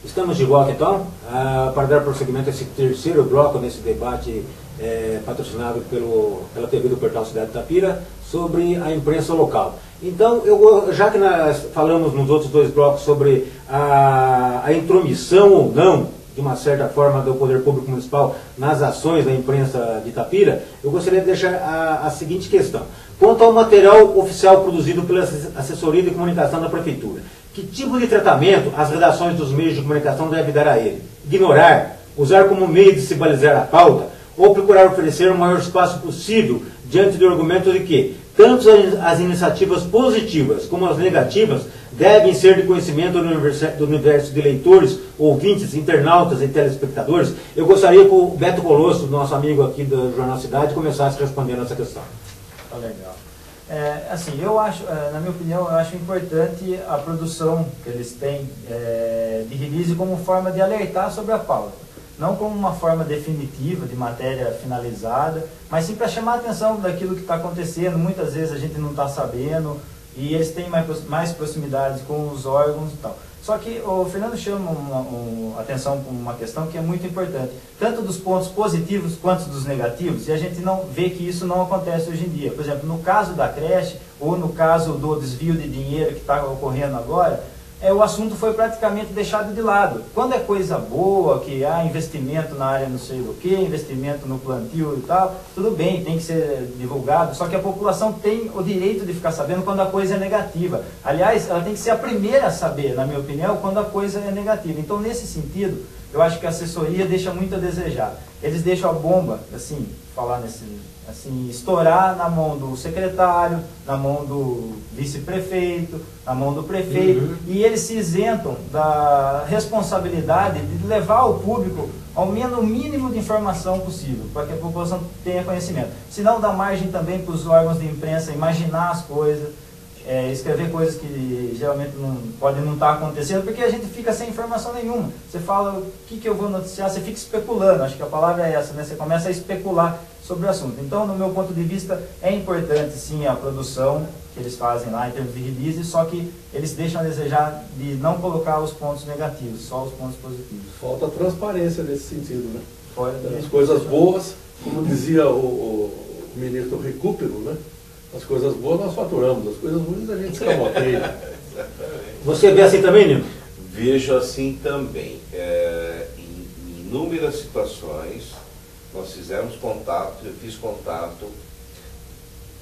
Estamos de volta então, para dar prosseguimento a esse terceiro bloco nesse debate patrocinado pela TV do Portal Cidade de Itapira sobre a imprensa local. Então, já que nós falamos nos outros dois blocos sobre a intromissão ou não, de uma certa forma, do Poder Público Municipal nas ações da imprensa de Itapira, eu gostaria de deixar a seguinte questão. Quanto ao material oficial produzido pela Assessoria de Comunicação da Prefeitura, que tipo de tratamento as redações dos meios de comunicação devem dar a ele? Ignorar, usar como meio de se balizar a pauta, ou procurar oferecer o maior espaço possível diante do argumento de que tanto as iniciativas positivas como as negativas devem ser de conhecimento do universo de leitores, ouvintes, internautas e telespectadores? Eu gostaria que o Beto Colosso, nosso amigo aqui do Jornal Cidade, começasse respondendo essa questão. Tá legal. Assim, eu acho, na minha opinião, eu acho importante a produção que eles têm de release como forma de alertar sobre a pauta. Não como uma forma definitiva, de matéria finalizada, mas sim para chamar a atenção daquilo que está acontecendo. Muitas vezes a gente não está sabendo e eles têm mais proximidade com os órgãos e tal. Só que o Fernando chama a atenção para uma questão que é muito importante, tanto dos pontos positivos quanto dos negativos, e a gente não vê que isso não acontece hoje em dia. Por exemplo, no caso da creche, ou no caso do desvio de dinheiro que está ocorrendo agora, o assunto foi praticamente deixado de lado. Quando é coisa boa, que há investimento na área não sei do que, investimento no plantio e tal, tudo bem, tem que ser divulgado, só que a população tem o direito de ficar sabendo quando a coisa é negativa. Aliás, ela tem que ser a primeira a saber, na minha opinião, quando a coisa é negativa. Então, nesse sentido, eu acho que a assessoria deixa muito a desejar. Eles deixam a bomba, assim, estourar na mão do secretário, na mão do vice-prefeito, na mão do prefeito, e eles se isentam da responsabilidade de levar ao público ao menos o mínimo de informação possível, para que a população tenha conhecimento. Se não, dá margem também para os órgãos de imprensa imaginar as coisas, escrever coisas que geralmente podem não estar acontecendo, porque a gente fica sem informação nenhuma. Você fala, o que eu vou noticiar? Você fica especulando, acho que a palavra é essa, né? Você começa a especular sobre o assunto. Então, no meu ponto de vista, é importante sim a produção que eles fazem lá em termos de release, só que eles deixam a desejar de não colocar os pontos negativos, só os pontos positivos. Falta transparência nesse sentido, né? As coisas boas, como dizia o ministro Recupero, né? As coisas boas nós faturamos, as coisas ruins a gente escamoteia. Você vê assim também, Nino? Vejo assim também. Em inúmeras situações, nós fizemos contato, eu fiz contato,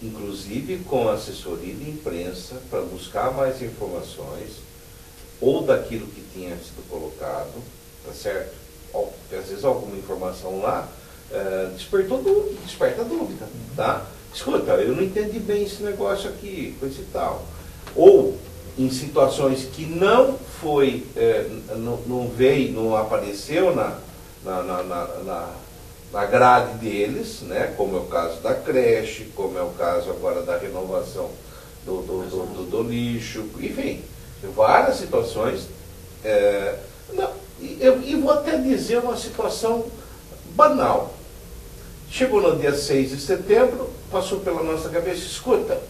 inclusive com a assessoria de imprensa, para buscar mais informações, ou daquilo que tinha sido colocado, tá certo? Porque às vezes alguma informação lá desperta dúvida, tá? Escuta, eu não entendi bem esse negócio aqui, coisa e tal. Ou em situações que não foi, não veio, não apareceu na grade deles, né? Como é o caso da creche, como é o caso agora da renovação do lixo, enfim, várias situações. E vou até dizer uma situação banal. Chegou no dia 6 de setembro, passou pela nossa cabeça, escuta,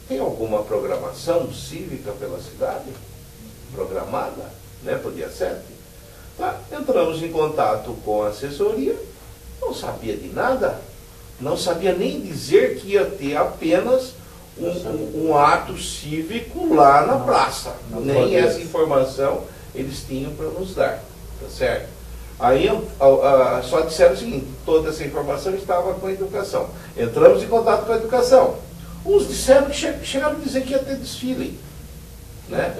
tem alguma programação cívica pela cidade? Programada, né, para o dia 7? Tá, entramos em contato com a assessoria, não sabia de nada, não sabia nem dizer que ia ter apenas um ato cívico lá na praça. Nem essa informação eles tinham para nos dar, tá certo? Aí só disseram o seguinte, toda essa informação estava com a educação. Entramos em contato com a educação. Uns disseram que chegaram a dizer que ia ter desfile, né?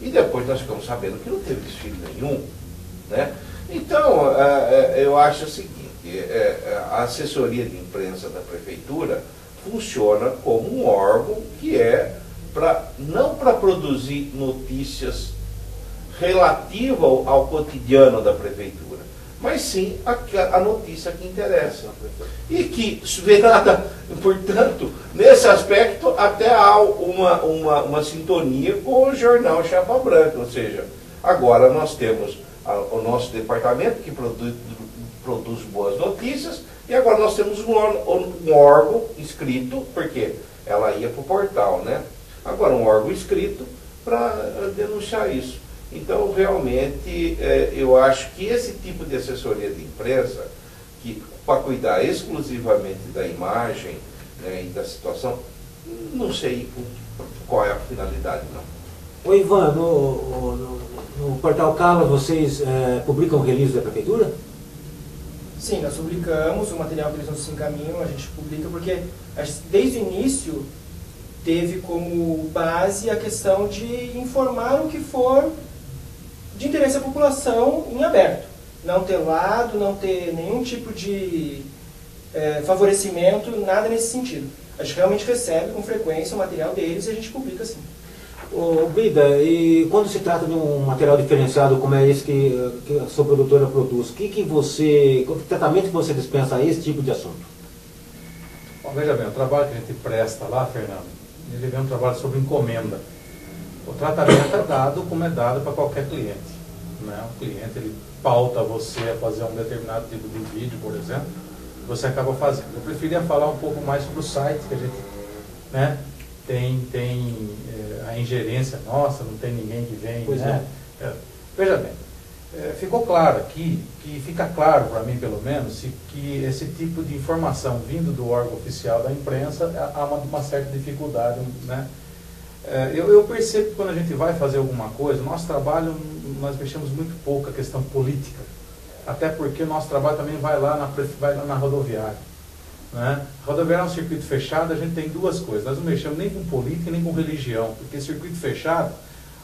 E depois nós ficamos sabendo que não teve desfile nenhum, né? Então, eu acho o seguinte, a assessoria de imprensa da prefeitura funciona como um órgão que não para produzir notícias relativa ao cotidiano da prefeitura, mas sim a notícia que interessa. E que, portanto, nesse aspecto, até há uma sintonia com o jornal Chapa Branca, ou seja, agora nós temos o nosso departamento que produz boas notícias, e agora nós temos um órgão escrito, porque ela ia para o portal, né? Agora um órgão escrito para denunciar isso. Então, realmente, eu acho que esse tipo de assessoria de imprensa, que para cuidar exclusivamente da imagem, né, e da situação, não sei qual é a finalidade, não. Ô Ivan, no portal Carlos vocês publicam release da prefeitura? Sim, nós publicamos o material que eles nos encaminham, a gente publica porque desde o início teve como base a questão de informar o que for de interesse à população em aberto. Não ter lado, não ter nenhum tipo de favorecimento, nada nesse sentido. A gente realmente recebe com frequência o material deles e a gente publica sim. Ô Brida, e quando se trata de um material diferenciado como é esse que a sua produtora produz, que tratamento que você dispensa a esse tipo de assunto? Bom, veja bem, o trabalho que a gente presta lá, Fernando, ele é um trabalho sobre encomenda. O tratamento é dado como é dado para qualquer cliente, né? O cliente ele pauta você a fazer um determinado tipo de vídeo, por exemplo, você acaba fazendo. Eu preferia falar um pouco mais sobre o site que a gente, né, tem a ingerência nossa, não tem ninguém que vem, pois né? Veja bem, ficou claro aqui, que fica claro para mim pelo menos, que esse tipo de informação vindo do órgão oficial da imprensa há uma certa dificuldade, né? Eu percebo que quando a gente vai fazer alguma coisa, nosso trabalho, nós mexemos muito pouco a questão política, até porque o nosso trabalho também vai lá na rodoviária. Né? A rodoviária é um circuito fechado, a gente tem duas coisas, nós não mexemos nem com política nem com religião, porque circuito fechado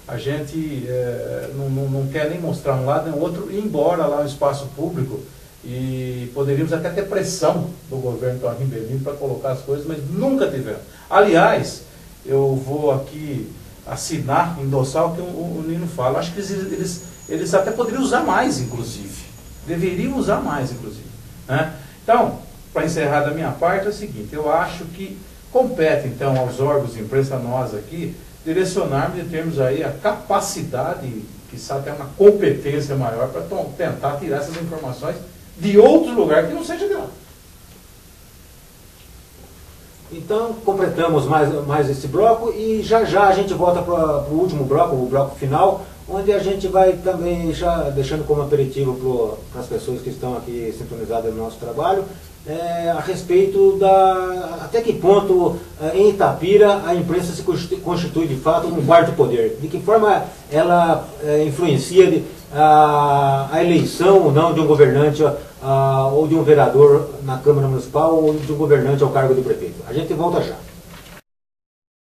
a gente não quer nem mostrar um lado nem o outro, ir embora lá no espaço público e poderíamos até ter pressão do governo Toninho Bellini para colocar as coisas, mas nunca tivemos. Aliás, eu vou aqui assinar, endossar o que o Nino fala, acho que eles até poderiam usar mais, inclusive, deveriam usar mais, inclusive, né? Então, para encerrar da minha parte, é o seguinte, eu acho que compete, então, aos órgãos de imprensa, nós aqui, direcionarmos e termos aí a capacidade, quizá até uma competência maior, para tentar tirar essas informações de outro lugar que não seja de lá. Então, completamos mais esse bloco e já a gente volta para o último bloco, o bloco final, onde a gente vai também já deixando como aperitivo para as pessoas que estão aqui sintonizadas no nosso trabalho, a respeito até que ponto em Itapira a imprensa se constitui de fato um quarto poder, de que forma ela influencia a eleição ou não de um governante ou de um vereador na Câmara Municipal ou de um governante ao cargo de prefeito. A gente volta já.